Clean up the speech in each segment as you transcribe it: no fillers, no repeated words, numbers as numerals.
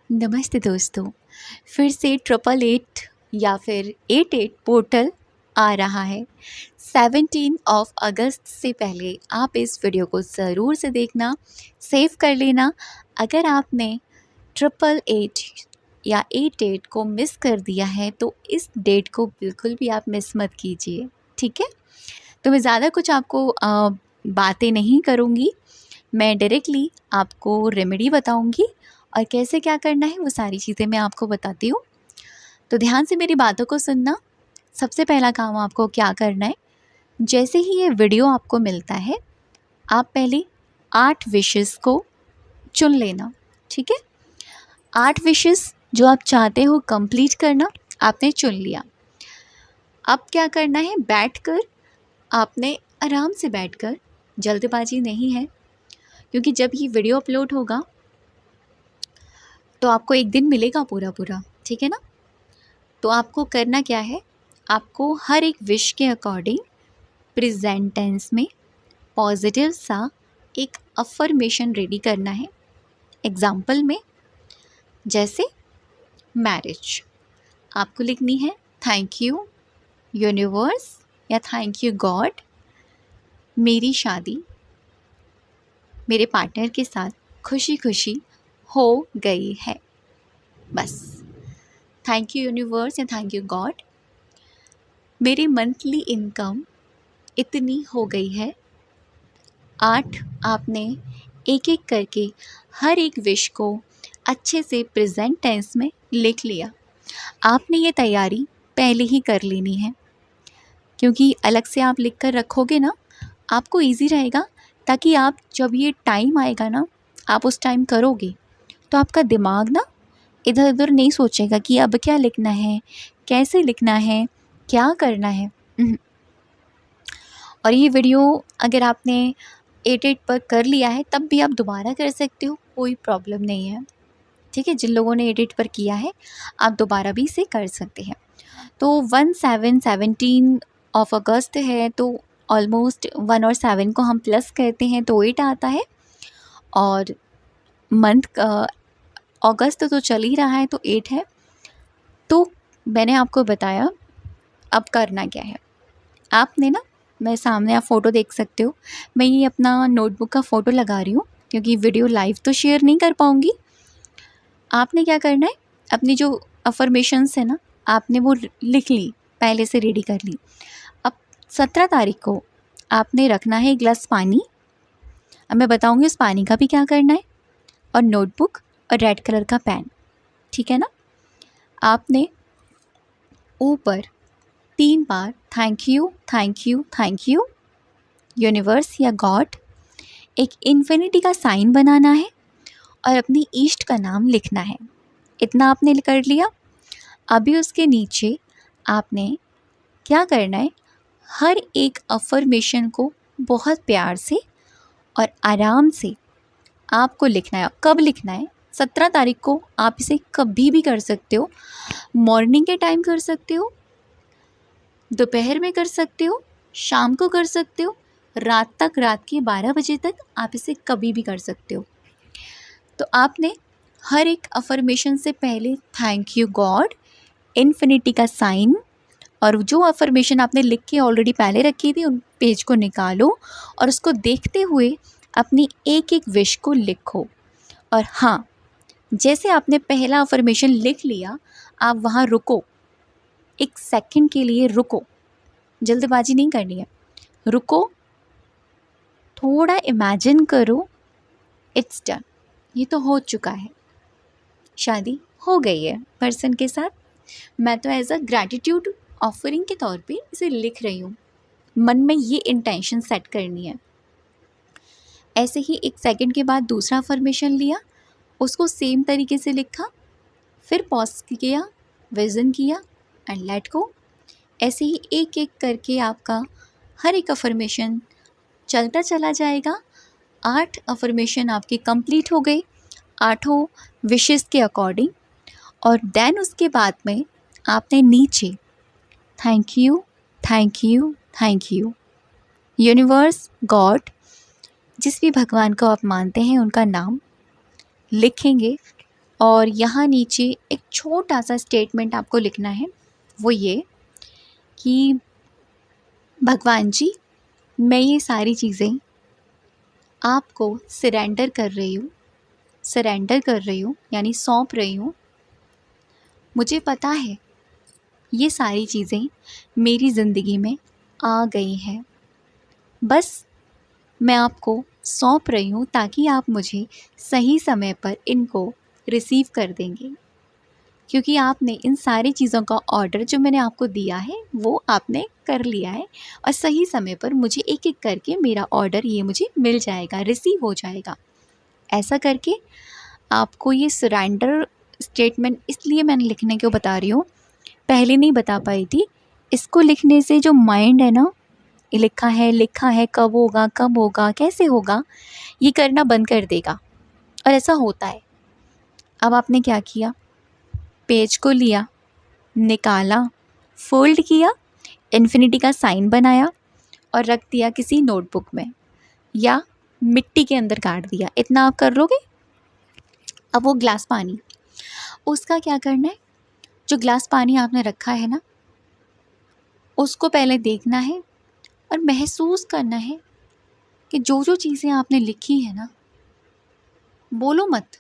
नमस्ते दोस्तों। फिर से 888 या फिर 88 पोर्टल आ रहा है। 17 अगस्त से पहले आप इस वीडियो को ज़रूर से देखना, सेव कर लेना। अगर आपने 888 या 88 को मिस कर दिया है तो इस डेट को बिल्कुल भी आप मिस मत कीजिए, ठीक है? तो मैं ज़्यादा कुछ आपको बातें नहीं करूँगी। मैं डायरेक्टली आपको रेमेडी बताऊँगी और कैसे क्या करना है वो सारी चीज़ें मैं आपको बताती हूँ। तो ध्यान से मेरी बातों को सुनना। सबसे पहला काम आपको क्या करना है, जैसे ही ये वीडियो आपको मिलता है, आप पहले 8 विशेस को चुन लेना, ठीक है? 8 विशेस जो आप चाहते हो कंप्लीट करना, आपने चुन लिया। अब क्या करना है, बैठकर आपने आराम से बैठकर, जल्दबाजी नहीं है क्योंकि जब ये वीडियो अपलोड होगा तो आपको एक दिन मिलेगा पूरा, ठीक है ना? तो आपको करना क्या है, आपको हर एक विश के अकॉर्डिंग प्रेजेंट टेंस में पॉजिटिव सा एक अफर्मेशन रेडी करना है। एग्जाम्पल में जैसे मैरिज, आपको लिखनी है थैंक यू यूनिवर्स या थैंक यू गॉड, मेरी शादी मेरे पार्टनर के साथ खुशी खुशी हो गई है। बस थैंक यू यूनिवर्स या थैंक यू गॉड, मेरी मंथली इनकम इतनी हो गई है। 8 आपने एक एक करके हर एक विश को अच्छे से प्रेजेंट टेंस में लिख लिया। आपने ये तैयारी पहले ही कर लेनी है क्योंकि अलग से आप लिख कर रखोगे ना, आपको इजी रहेगा, ताकि आप जब ये टाइम आएगा ना, आप उस टाइम करोगे तो आपका दिमाग ना इधर उधर नहीं सोचेगा कि अब क्या लिखना है, कैसे लिखना है, क्या करना है। और ये वीडियो अगर आपने 88 पर कर लिया है तब भी आप दोबारा कर सकते हो, कोई प्रॉब्लम नहीं है, ठीक है? जिन लोगों ने 88 पर किया है आप दोबारा भी इसे कर सकते हैं। तो 17 अगस्त है तो ऑलमोस्ट 1 और 7 को हम प्लस करते हैं तो 8 आता है, और मंथ अगस्त तो चल ही रहा है तो 8 है। तो मैंने आपको बताया अब करना क्या है। आपने ना, मैं सामने आप फ़ोटो देख सकते हो, मैं ये अपना नोटबुक का फ़ोटो लगा रही हूँ क्योंकि वीडियो लाइव तो शेयर नहीं कर पाऊँगी। आपने क्या करना है, अपनी जो अफर्मेशंस है ना, आपने वो लिख ली, पहले से रेडी कर ली। अब 17 तारीख को आपने रखना है एक गिलास पानी। अब मैं बताऊँगी उस पानी का भी क्या करना है, और नोटबुक और रेड कलर का पेन, ठीक है ना? आपने ऊपर 3 बार thank you thank you thank you universe या गॉड, एक इन्फिनिटी का साइन बनाना है और अपनी ईष्ट का नाम लिखना है। इतना आपने कर लिया। अभी उसके नीचे आपने क्या करना है, हर एक अफर्मेशन को बहुत प्यार से और आराम से आपको लिखना है। कब लिखना है, 17 तारीख को। आप इसे कभी भी कर सकते हो, मॉर्निंग के टाइम कर सकते हो, दोपहर में कर सकते हो, शाम को कर सकते हो, रात के 12 बजे तक आप इसे कभी भी कर सकते हो। तो आपने हर एक अफर्मेशन से पहले थैंक यू गॉड, इन्फिनिटी का साइन, और जो अफर्मेशन आपने लिख के ऑलरेडी पहले रखी थी उन पेज को निकालो और उसको देखते हुए अपनी एक एक विश को लिखो। और हाँ, जैसे आपने पहला अफर्मेशन लिख लिया, आप वहाँ रुको, 1 सेकंड के लिए रुको, जल्दबाजी नहीं करनी है, रुको, थोड़ा इमेजिन करो, इट्स डन, ये तो हो चुका है, शादी हो गई है पर्सन के साथ। मैं तो एज अ ग्रैटिट्यूड ऑफरिंग के तौर पे इसे लिख रही हूँ, मन में ये इंटेंशन सेट करनी है। ऐसे ही 1 सेकंड के बाद दूसरा अफर्मेशन लिया, उसको सेम तरीके से लिखा, फिर पॉज किया, विजन किया एंड लेट गो। ऐसे ही एक एक करके आपका हर एक अफर्मेशन चलता चला जाएगा। 8 अफर्मेशन आपके कंप्लीट हो गए, 8 विशेस के अकॉर्डिंग। और देन उसके बाद में आपने नीचे thank you thank you thank you universe God, जिस भी भगवान को आप मानते हैं उनका नाम लिखेंगे और यहाँ नीचे एक छोटा सा स्टेटमेंट आपको लिखना है, वो ये कि भगवान जी, मैं ये सारी चीज़ें आपको सरेंडर कर रही हूँ यानी सौंप रही हूँ। मुझे पता है ये सारी चीज़ें मेरी ज़िंदगी में आ गई हैं, बस मैं आपको सौंप रही हूँ ताकि आप मुझे सही समय पर इनको रिसीव कर देंगे, क्योंकि आपने इन सारी चीज़ों का ऑर्डर जो मैंने आपको दिया है वो आपने कर लिया है और सही समय पर मुझे एक एक करके मेरा ऑर्डर ये मुझे मिल जाएगा, रिसीव हो जाएगा। ऐसा करके आपको ये सरेंडर स्टेटमेंट इसलिए मैंने लिखने क्यों बता रही हूँ, पहले नहीं बता पाई थी। इसको लिखने से जो माइंड है ना, लिखा है कब होगा कैसे होगा, ये करना बंद कर देगा। और ऐसा होता है। अब आपने क्या किया, पेज को लिया, निकाला, फोल्ड किया, इन्फिनिटी का साइन बनाया और रख दिया किसी नोटबुक में या मिट्टी के अंदर काट दिया। इतना आप कर लोगे। अब वो ग्लास पानी, उसका क्या करना है, जो ग्लास पानी आपने रखा है ना, उसको पहले देखना है और महसूस करना है कि जो जो चीज़ें आपने लिखी है ना, बोलो मत,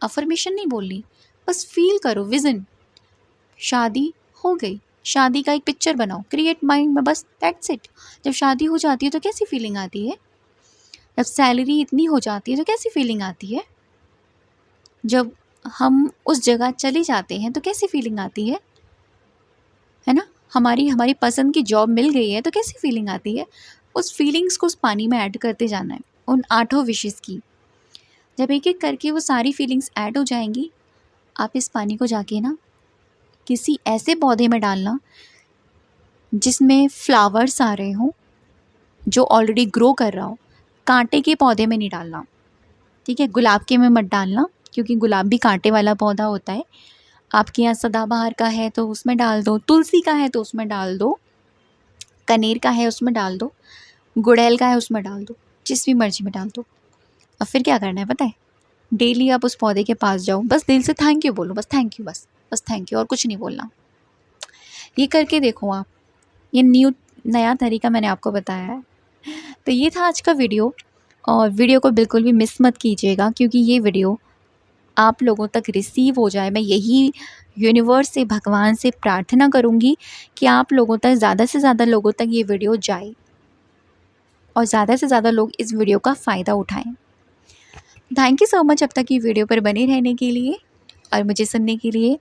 अफर्मेशन नहीं बोलनी, बस फील करो। विज़न, शादी हो गई, शादी का एक पिक्चर बनाओ, क्रिएट माइंड में, बस दैट्स इट। जब शादी हो जाती है तो कैसी फीलिंग आती है, जब सैलरी इतनी हो जाती है तो कैसी फीलिंग आती है, जब हम उस जगह चले जाते हैं तो कैसी फीलिंग आती है ना, हमारी पसंद की जॉब मिल गई है तो कैसी फीलिंग आती है। उस फीलिंग्स को उस पानी में ऐड करते जाना है, उन 8 विशेस की। जब एक एक करके वो सारी फीलिंग्स ऐड हो जाएंगी, आप इस पानी को जाके ना किसी ऐसे पौधे में डालना जिसमें फ्लावर्स आ रहे हों, जो ऑलरेडी ग्रो कर रहा हो। कांटे के पौधे में नहीं डालना, ठीक है। गुलाब के में मत डालना, क्योंकि गुलाब भी कांटे वाला पौधा होता है। आपके यहाँ सदाबहार का है तो उसमें डाल दो, तुलसी का है तो उसमें डाल दो, कनेर का है उसमें डाल दो, गुड़हल का है उसमें डाल दो, जिस भी मर्जी में डाल दो। और फिर क्या करना है पता है, डेली आप उस पौधे के पास जाओ, बस दिल से थैंक यू बोलो, बस थैंक यू, बस थैंक यू, और कुछ नहीं बोलना। ये करके देखो आप, ये नया तरीका मैंने आपको बताया है। तो ये था आज का वीडियो, और वीडियो को बिल्कुल भी मिस मत कीजिएगा, क्योंकि ये वीडियो आप लोगों तक रिसीव हो जाए। मैं यही यूनिवर्स से, भगवान से प्रार्थना करूँगी कि आप लोगों तक, ज़्यादा से ज़्यादा लोगों तक ये वीडियो जाए और ज़्यादा से ज़्यादा लोग इस वीडियो का फ़ायदा उठाएं। थैंक यू सो मच अब तक ये वीडियो पर बने रहने के लिए और मुझे सुनने के लिए।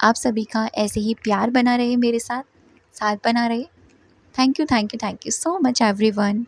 आप सभी का ऐसे ही प्यार बना रहे, मेरे साथ बना रहे। Thank you so much everyone.